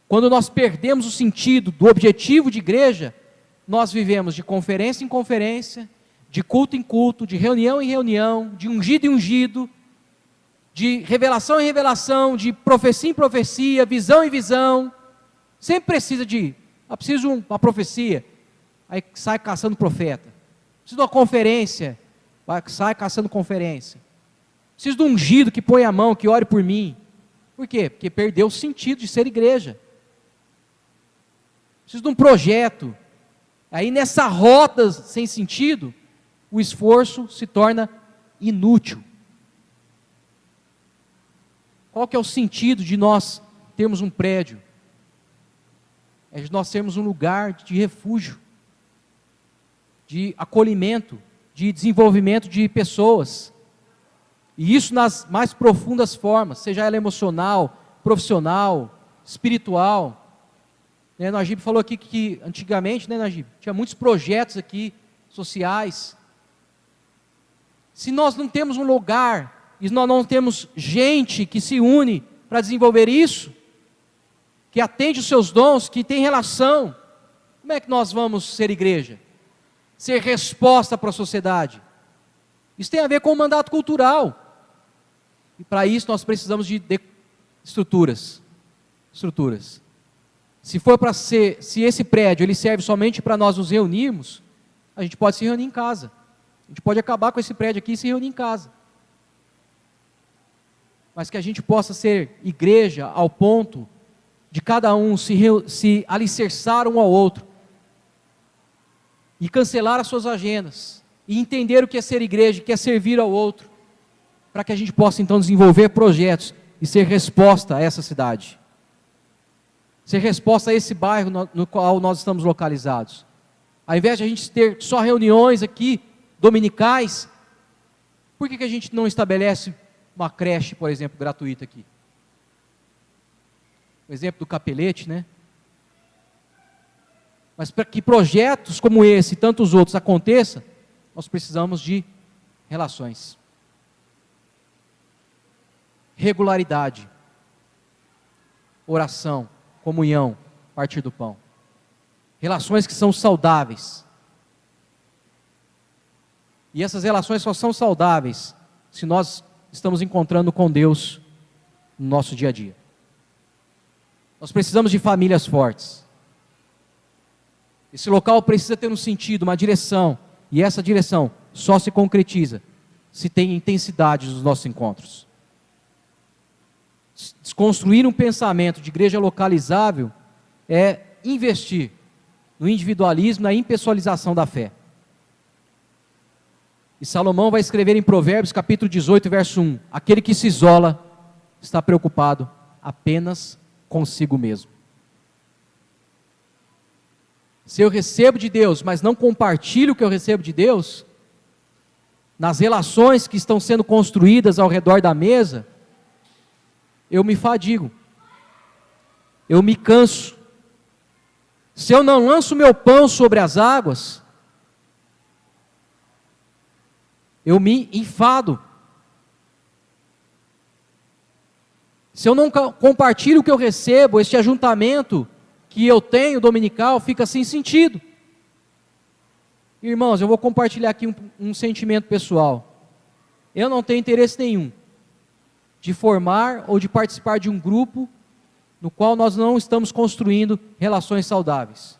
Quando nós perdemos o sentido do objetivo de igreja, nós vivemos de conferência em conferência, de culto em culto, de reunião em reunião, de ungido em ungido, de revelação em revelação, de profecia em profecia, visão em visão. Sempre precisa preciso de uma profecia, aí sai caçando profeta. Preciso de uma conferência, sai caçando conferência. Preciso de um ungido que põe a mão, que ore por mim. Por quê? Porque perdeu o sentido de ser igreja. Preciso de um projeto. Aí nessa roda sem sentido, o esforço se torna inútil. Qual que é o sentido de nós termos um prédio? É de nós termos um lugar de refúgio, de acolhimento, de desenvolvimento de pessoas. E isso nas mais profundas formas, seja ela emocional, profissional, espiritual. Najib falou aqui que antigamente, Najib, tinha muitos projetos aqui sociais. Se nós não temos um lugar, e nós não temos gente que se une para desenvolver isso, que atende os seus dons, que tem relação, como é que nós vamos ser igreja? Ser resposta para a sociedade? Isso tem a ver com o mandato cultural. E para isso nós precisamos de estruturas. Se esse prédio ele serve somente para nós nos reunirmos, a gente pode se reunir em casa. A gente pode acabar com esse prédio aqui e se reunir em casa. Mas que a gente possa ser igreja ao ponto de cada um se alicerçar um ao outro e cancelar as suas agendas e entender o que é ser igreja, o que é servir ao outro, para que a gente possa então desenvolver projetos e ser resposta a essa cidade, ser resposta a esse bairro no qual nós estamos localizados. Ao invés de a gente ter só reuniões aqui dominicais, por que a gente não estabelece uma creche, por exemplo, gratuita aqui? O exemplo do Capelete, Mas para que projetos como esse e tantos outros aconteçam, nós precisamos de relações. Regularidade. Oração, comunhão, partir do pão. Relações que são saudáveis. E essas relações só são saudáveis se nós estamos encontrando com Deus no nosso dia a dia. Nós precisamos de famílias fortes. Esse local precisa ter um sentido, uma direção. E essa direção só se concretiza se tem intensidade nos nossos encontros. Desconstruir um pensamento de igreja localizável é investir no individualismo, na impessoalização da fé. E Salomão vai escrever em Provérbios capítulo 18, verso 1: aquele que se isola está preocupado apenas consigo mesmo. Se eu recebo de Deus, mas não compartilho o que eu recebo de Deus, nas relações que estão sendo construídas ao redor da mesa, eu me fadigo, eu me canso. Se eu não lanço meu pão sobre as águas, eu me enfado. Se eu não compartilho o que eu recebo, este ajuntamento que eu tenho dominical fica sem sentido. Irmãos, eu vou compartilhar aqui um sentimento pessoal. Eu não tenho interesse nenhum de formar ou de participar de um grupo no qual nós não estamos construindo relações saudáveis,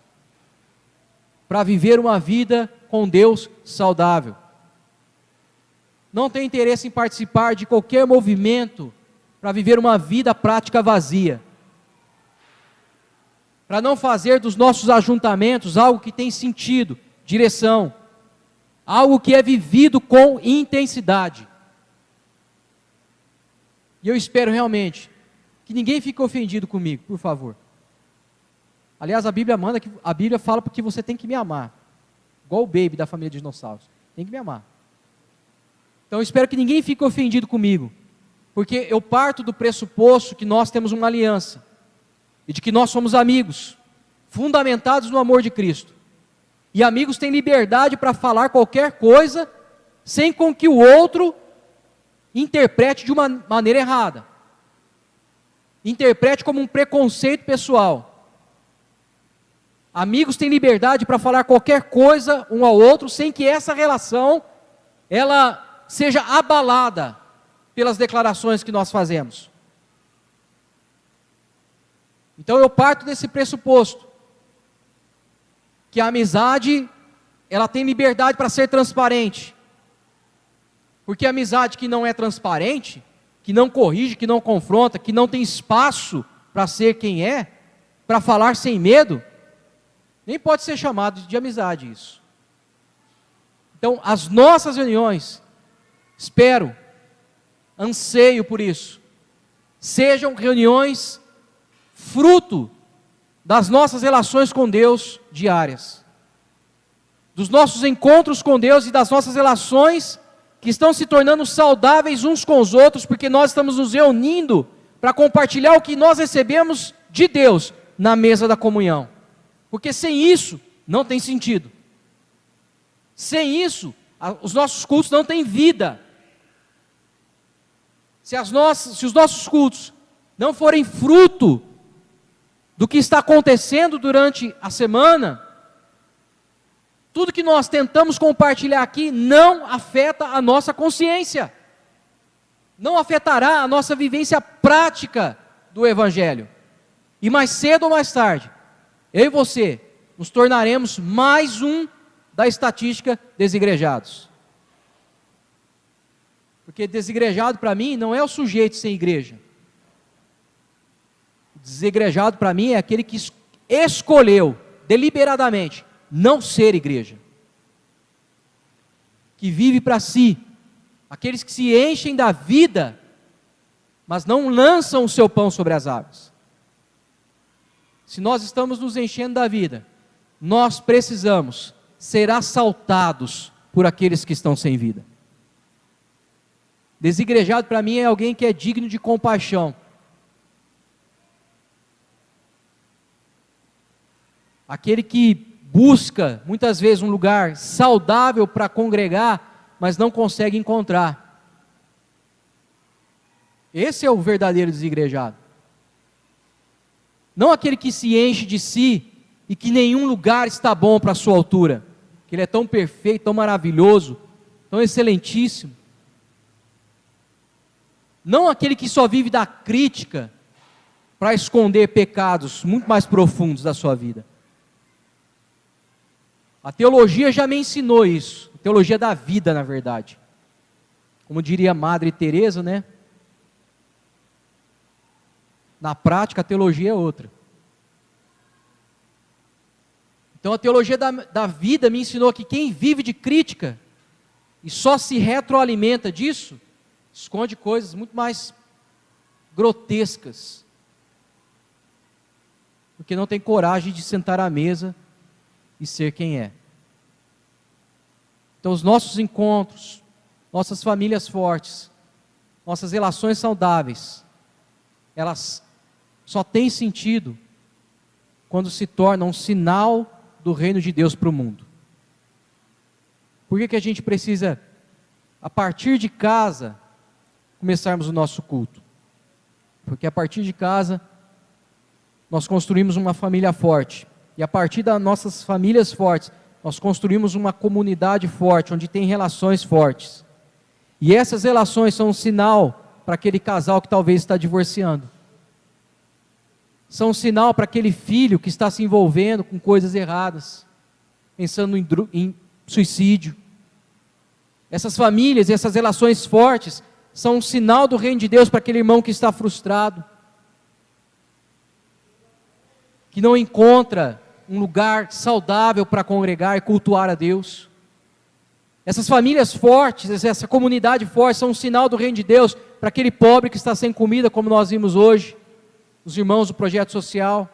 para viver uma vida com Deus saudável. Não tenho interesse em participar de qualquer movimento para viver uma vida prática vazia, para não fazer dos nossos ajuntamentos algo que tem sentido, direção, algo que é vivido com intensidade. E eu espero realmente que ninguém fique ofendido comigo, por favor. Aliás, a Bíblia fala que você tem que me amar, igual o Baby da família de dinossauros, tem que me amar. Então eu espero que ninguém fique ofendido comigo, porque eu parto do pressuposto que nós temos uma aliança, e de que nós somos amigos, fundamentados no amor de Cristo. E amigos têm liberdade para falar qualquer coisa, sem com que o outro interprete de uma maneira errada. Interprete como um preconceito pessoal. Amigos têm liberdade para falar qualquer coisa um ao outro, sem que essa relação, ela seja abalada pelas declarações que nós fazemos. Então eu parto desse pressuposto, que a amizade, ela tem liberdade para ser transparente, porque a amizade que não é transparente, que não corrige, que não confronta, que não tem espaço para ser quem é, para falar sem medo, Nem pode ser chamado de amizade isso. Então, as nossas reuniões, espero, anseio por isso, sejam reuniões fruto das nossas relações com Deus diárias, dos nossos encontros com Deus e das nossas relações que estão se tornando saudáveis uns com os outros, porque nós estamos nos reunindo para compartilhar o que nós recebemos de Deus na mesa da comunhão. Porque sem isso, não tem sentido. Sem isso, os nossos cultos não têm vida. Se os nossos cultos não forem fruto do que está acontecendo durante a semana, tudo que nós tentamos compartilhar aqui não afeta a nossa consciência, não afetará a nossa vivência prática do Evangelho. E mais cedo ou mais tarde, eu e você nos tornaremos mais um da estatística desigrejados. Porque desigrejado para mim não é o sujeito sem igreja. Desigrejado para mim é aquele que escolheu deliberadamente não ser igreja, que vive para si, aqueles que se enchem da vida, mas não lançam o seu pão sobre as águas. Se nós estamos nos enchendo da vida, nós precisamos ser assaltados por aqueles que estão sem vida. Desigrejado para mim é alguém que é digno de compaixão, aquele que busca muitas vezes um lugar saudável para congregar, mas não consegue encontrar. Esse é o verdadeiro desigrejado. Não aquele que se enche de si e que nenhum lugar está bom para a sua altura, que ele é tão perfeito, tão maravilhoso, tão excelentíssimo. Não aquele que só vive da crítica para esconder pecados muito mais profundos da sua vida. A teologia já me ensinou isso, a teologia da vida, na verdade. Como diria a Madre Teresa, né? Na prática, a teologia é outra. Então, a teologia da vida me ensinou que quem vive de crítica e só se retroalimenta disso, esconde coisas muito mais grotescas, porque não tem coragem de sentar à mesa e ser quem é. Então os nossos encontros, nossas famílias fortes, nossas relações saudáveis, elas só têm sentido quando se tornam um sinal do reino de Deus para o mundo. Por que a gente precisa, a partir de casa, começarmos o nosso culto? Porque a partir de casa, nós construímos uma família forte. E a partir das nossas famílias fortes, nós construímos uma comunidade forte, onde tem relações fortes. E essas relações são um sinal para aquele casal que talvez está divorciando. São um sinal para aquele filho que está se envolvendo com coisas erradas, pensando em suicídio. Essas famílias e essas relações fortes são um sinal do reino de Deus para aquele irmão que está frustrado, que não encontra um lugar saudável para congregar e cultuar a Deus. Essas famílias fortes, essa comunidade forte, são um sinal do reino de Deus para aquele pobre que está sem comida, como nós vimos hoje, os irmãos do projeto social,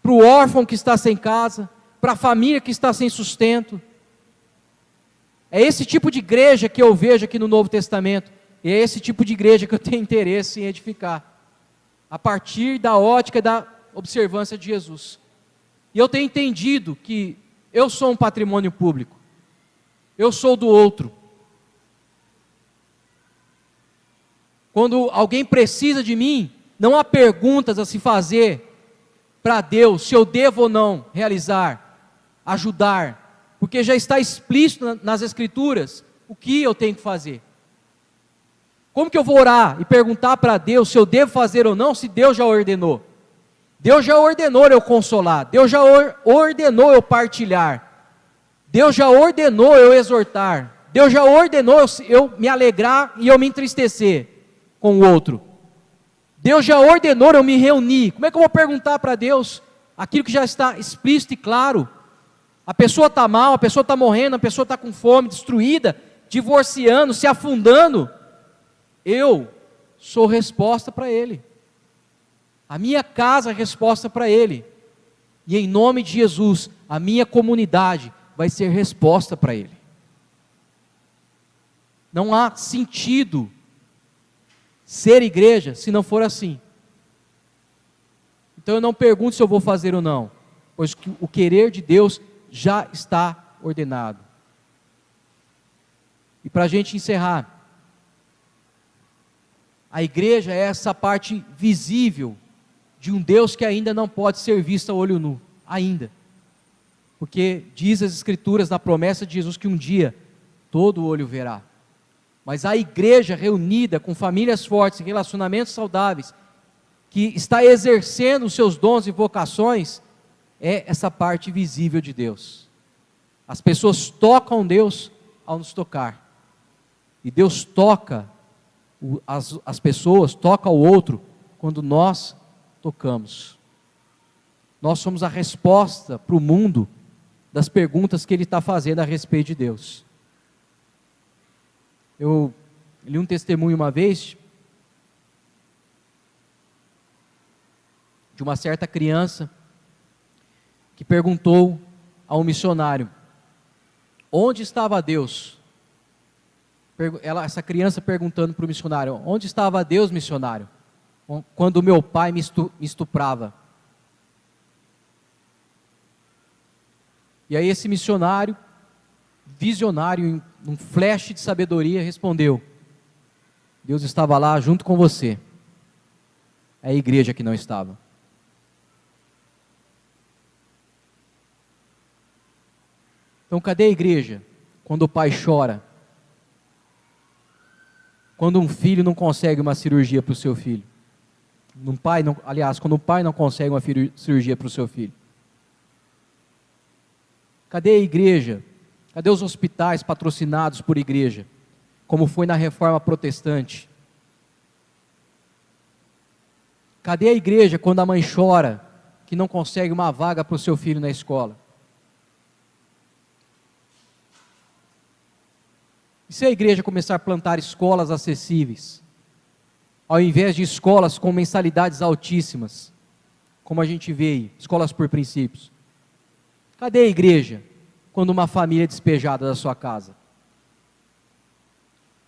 para o órfão que está sem casa, para a família que está sem sustento. É esse tipo de igreja que eu vejo aqui no Novo Testamento, e é esse tipo de igreja que eu tenho interesse em edificar, a partir da ótica da observância de Jesus. E eu tenho entendido que eu sou um patrimônio público, eu sou do outro. Quando alguém precisa de mim, não há perguntas a se fazer para Deus, se eu devo ou não realizar, ajudar, porque já está explícito nas Escrituras o que eu tenho que fazer. Como que eu vou orar e perguntar para Deus se eu devo fazer ou não, se Deus já ordenou? Deus já ordenou eu consolar, Deus já ordenou eu partilhar, Deus já ordenou eu exortar, Deus já ordenou eu me alegrar e eu me entristecer com o outro. Deus já ordenou eu me reunir. Como é que eu vou perguntar para Deus aquilo que já está explícito e claro. A pessoa está mal, a pessoa está morrendo, a pessoa está com fome, destruída, divorciando, se afundando. Eu sou resposta para ele. A minha casa é resposta para ele. E em nome de Jesus, a minha comunidade vai ser resposta para ele. Não há sentido ser igreja se não for assim. Então eu não pergunto se eu vou fazer ou não, pois o querer de Deus já está ordenado. E para a gente encerrar, a igreja é essa parte visível de um Deus que ainda não pode ser visto a olho nu, ainda. Porque diz as Escrituras na promessa de Jesus que um dia todo olho verá. Mas a igreja reunida com famílias fortes, relacionamentos saudáveis, que está exercendo os seus dons e vocações, é essa parte visível de Deus. As pessoas tocam Deus ao nos tocar. E Deus toca as pessoas, toca o outro, quando nós tocamos. Nós somos a resposta para o mundo das perguntas que ele está fazendo a respeito de Deus. Eu li um testemunho uma vez de uma certa criança que perguntou a um missionário: onde estava Deus? Essa criança perguntando para o missionário: onde estava Deus, missionário, quando meu pai me estuprava? E aí esse missionário, visionário, em um flash de sabedoria, respondeu: Deus estava lá junto com você. É a igreja que não estava. Então cadê a igreja quando o pai chora? Quando um filho não consegue uma cirurgia para o seu filho? Quando o pai não consegue uma cirurgia para o seu filho? Cadê a igreja? Cadê os hospitais patrocinados por igreja? Como foi na Reforma Protestante? Cadê a igreja quando a mãe chora que não consegue uma vaga para o seu filho na escola? E se a igreja começar a plantar escolas acessíveis, ao invés de escolas com mensalidades altíssimas, como a gente vê aí, escolas por princípios? Cadê a igreja quando uma família é despejada da sua casa?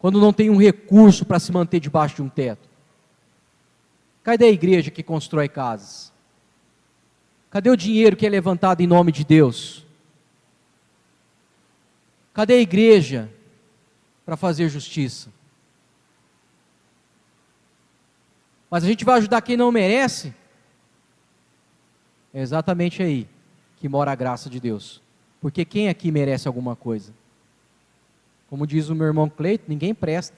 Quando não tem um recurso para se manter debaixo de um teto? Cadê a igreja que constrói casas? Cadê o dinheiro que é levantado em nome de Deus? Cadê a igreja para fazer justiça? Mas a gente vai ajudar quem não merece? É exatamente aí que mora a graça de Deus. Porque quem aqui merece alguma coisa? Como diz o meu irmão Cleito, ninguém presta.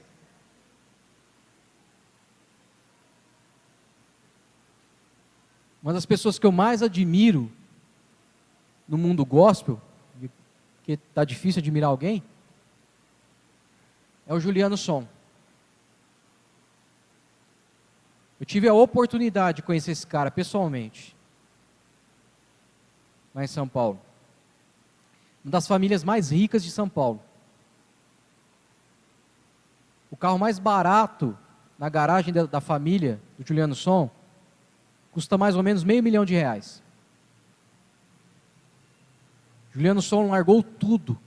Uma das pessoas que eu mais admiro no mundo gospel, porque está difícil admirar alguém, é o Juliano Som. Eu tive a oportunidade de conhecer esse cara pessoalmente, lá em São Paulo. Uma das famílias mais ricas de São Paulo. O carro mais barato na garagem da família do Juliano Som custa mais ou menos R$500 mil. Juliano Som largou tudo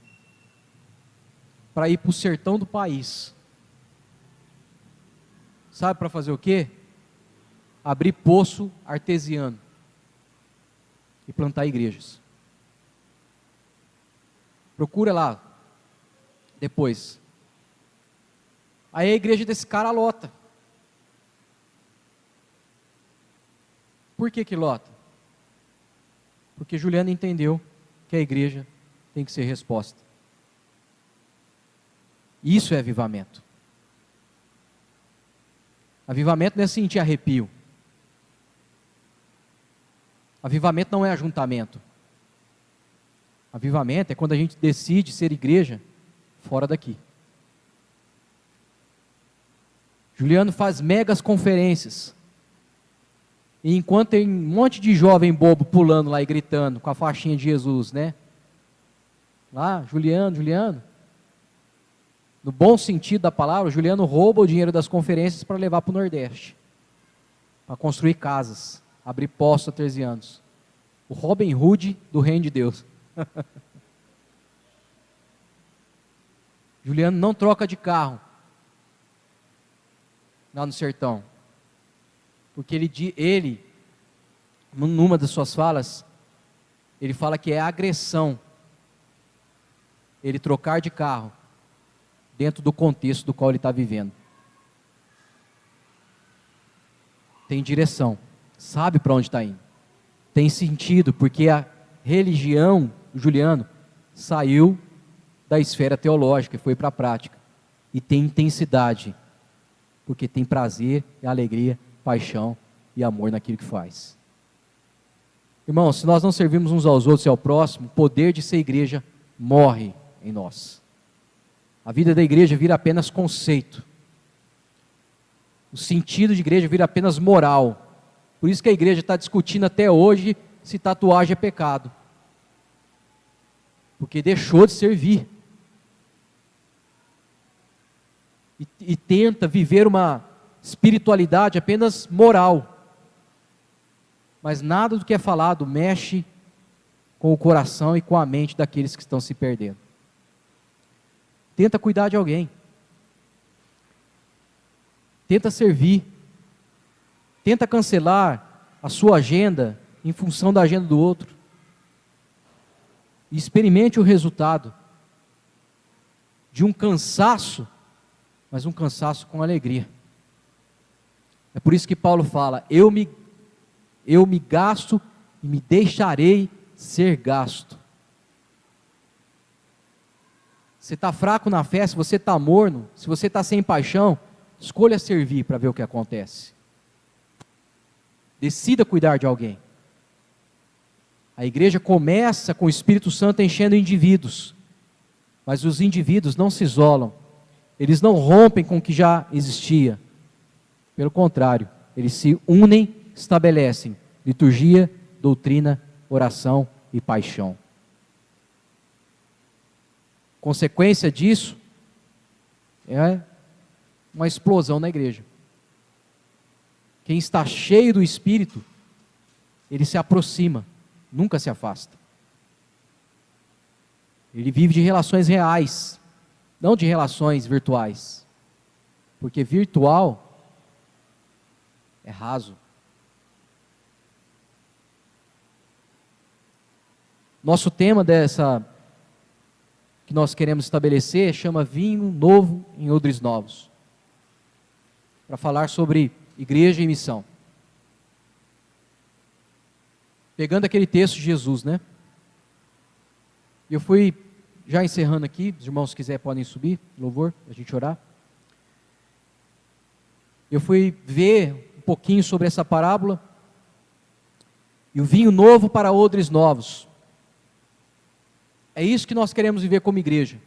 para ir para o sertão do país. Sabe para fazer o quê? Abrir poço artesiano e plantar igrejas. Procura lá depois. Aí a igreja desse cara lota. Por que lota? Porque Juliano entendeu que a igreja tem que ser resposta. Isso é avivamento. Avivamento não é sentir arrepio. Avivamento não é ajuntamento. Avivamento é quando a gente decide ser igreja fora daqui. Juliano faz megas conferências E enquanto tem um monte de jovem bobo pulando lá e gritando com a faixinha de Jesus, né? Lá, Juliano. No bom sentido da palavra, o Juliano rouba o dinheiro das conferências para levar para o Nordeste. Para construir casas, abrir postos há 13 anos. O Robin Hood do reino de Deus. Juliano não troca de carro lá no sertão. Porque ele, numa das suas falas, ele fala que é agressão ele trocar de carro dentro do contexto do qual ele está vivendo. Tem direção, sabe para onde está indo. Tem sentido, porque a religião, Juliano, saiu da esfera teológica e foi para a prática. E tem intensidade, porque tem prazer, alegria, paixão e amor naquilo que faz. Irmãos, se nós não servirmos uns aos outros e ao próximo, o poder de ser igreja morre em nós. A vida da igreja vira apenas conceito. O sentido de igreja vira apenas moral. Por isso que a igreja está discutindo até hoje se tatuagem é pecado. Porque deixou de servir. E tenta viver uma espiritualidade apenas moral. Mas nada do que é falado mexe com o coração e com a mente daqueles que estão se perdendo. Tenta cuidar de alguém. Tenta servir. Tenta cancelar a sua agenda em função da agenda do outro. E experimente o resultado de um cansaço, mas um cansaço com alegria. É por isso que Paulo fala, eu me gasto e me deixarei ser gasto. Você está fraco na fé, se você está morno, se você está sem paixão, escolha servir para ver o que acontece. Decida cuidar de alguém. A igreja começa com o Espírito Santo enchendo indivíduos, mas os indivíduos não se isolam, eles não rompem com o que já existia. Pelo contrário, eles se unem, estabelecem liturgia, doutrina, oração e paixão. Consequência disso é uma explosão na igreja. Quem está cheio do Espírito, ele se aproxima, nunca se afasta. Ele vive de relações reais, não de relações virtuais. Porque virtual é raso. Nosso tema que nós queremos estabelecer chama Vinho Novo em Odres Novos. Para falar sobre igreja e missão. Pegando aquele texto de Jesus, né? Eu fui, já encerrando aqui, os irmãos se quiserem podem subir, louvor, a gente orar. Eu fui ver um pouquinho sobre essa parábola. E o vinho novo para odres novos. É isso que nós queremos viver como igreja.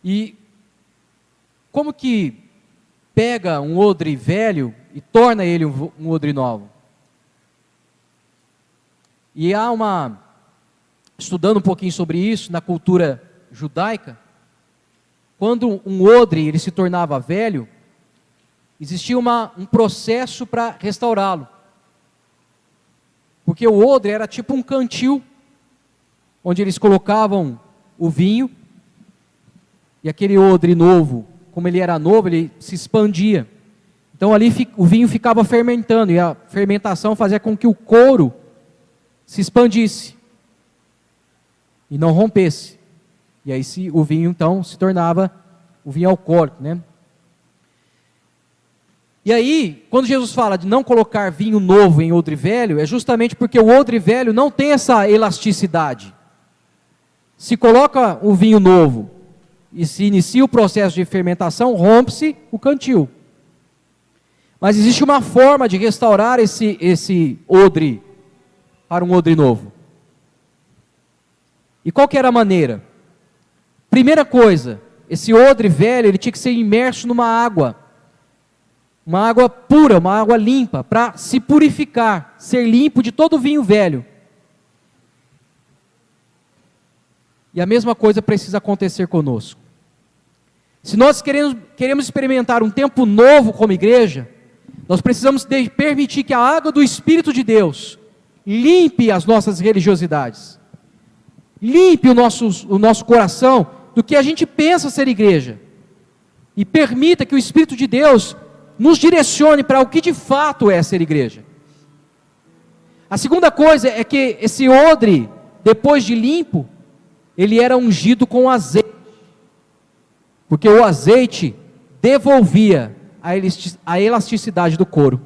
E como que pega um odre velho e torna ele um odre novo? E estudando um pouquinho sobre isso na cultura judaica, quando um odre ele se tornava velho, existia um processo para restaurá-lo. Porque o odre era tipo um cantil, onde eles colocavam o vinho, e aquele odre novo, como ele era novo, ele se expandia. Então ali o vinho ficava fermentando, e a fermentação fazia com que o couro se expandisse, e não rompesse. E aí o vinho então se tornava o vinho alcoólico, né? E aí, quando Jesus fala de não colocar vinho novo em odre velho, é justamente porque o odre velho não tem essa elasticidade. Se coloca o vinho novo e se inicia o processo de fermentação, rompe-se o cantil. Mas existe uma forma de restaurar esse odre para um odre novo. E qual que era a maneira? Primeira coisa, esse odre velho ele tinha que ser imerso numa água. uma água pura, uma água limpa, para se purificar, ser limpo de todo o vinho velho. E a mesma coisa precisa acontecer conosco. Se nós queremos experimentar um tempo novo como igreja, nós precisamos permitir que a água do Espírito de Deus limpe as nossas religiosidades, limpe o nosso coração do que a gente pensa ser igreja, e permita que o Espírito de Deus nos direcione para o que de fato é ser igreja. A segunda coisa é que esse odre, depois de limpo, ele era ungido com azeite, porque o azeite devolvia a elasticidade do couro.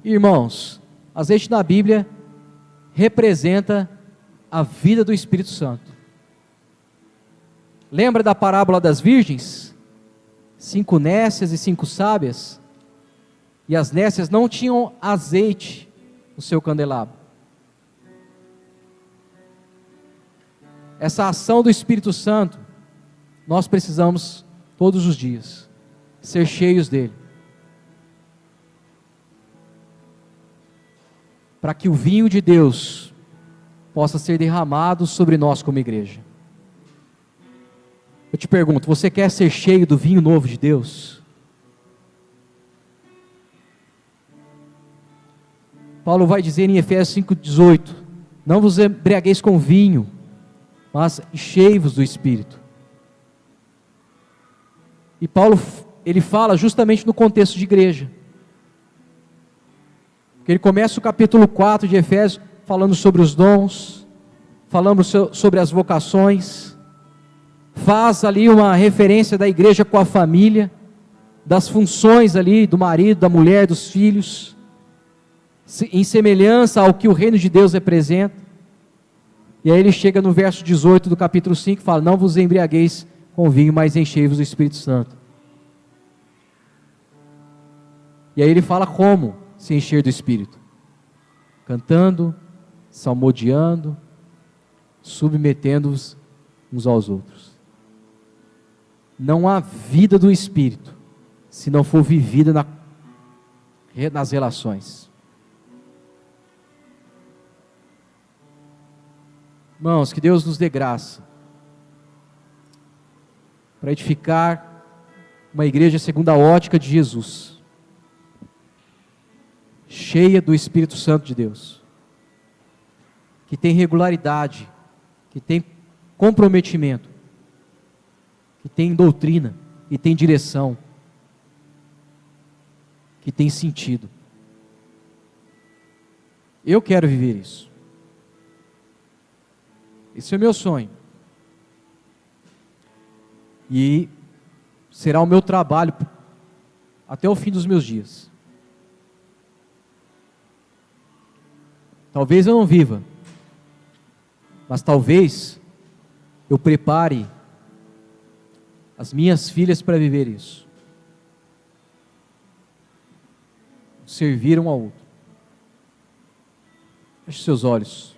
Irmãos, azeite na Bíblia representa a vida do Espírito Santo. Lembra da parábola das virgens? 5 nécias e 5 sábias, e as nécias não tinham azeite no seu candelabro. Essa ação do Espírito Santo, nós precisamos todos os dias ser cheios dele, para que o vinho de Deus possa ser derramado sobre nós como igreja. Eu te pergunto, você quer ser cheio do vinho novo de Deus? Paulo vai dizer em Efésios 5,18: não vos embriagueis com vinho, mas enchei-vos do Espírito. E Paulo, ele fala justamente no contexto de igreja. Porque ele começa o capítulo 4 de Efésios falando sobre os dons, falando sobre as vocações, faz ali uma referência da igreja com a família, das funções ali do marido, da mulher, dos filhos, em semelhança ao que o reino de Deus representa. E aí ele chega no verso 18 do capítulo 5 e fala: não vos embriagueis com vinho, mas enchei-vos do Espírito Santo. E aí ele fala como se encher do Espírito: cantando, salmodiando, submetendo-vos uns aos outros. Não há vida do Espírito se não for vivida nas relações. Irmãos, que Deus nos dê graça para edificar uma igreja segundo a ótica de Jesus, cheia do Espírito Santo de Deus, que tem regularidade, que tem comprometimento, que tem doutrina, que tem direção, que tem sentido. Eu quero viver isso. Esse é o meu sonho. E será o meu trabalho até o fim dos meus dias. Talvez eu não viva, mas talvez eu prepare as minhas filhas para viver isso. Servir um ao outro. Feche seus olhos.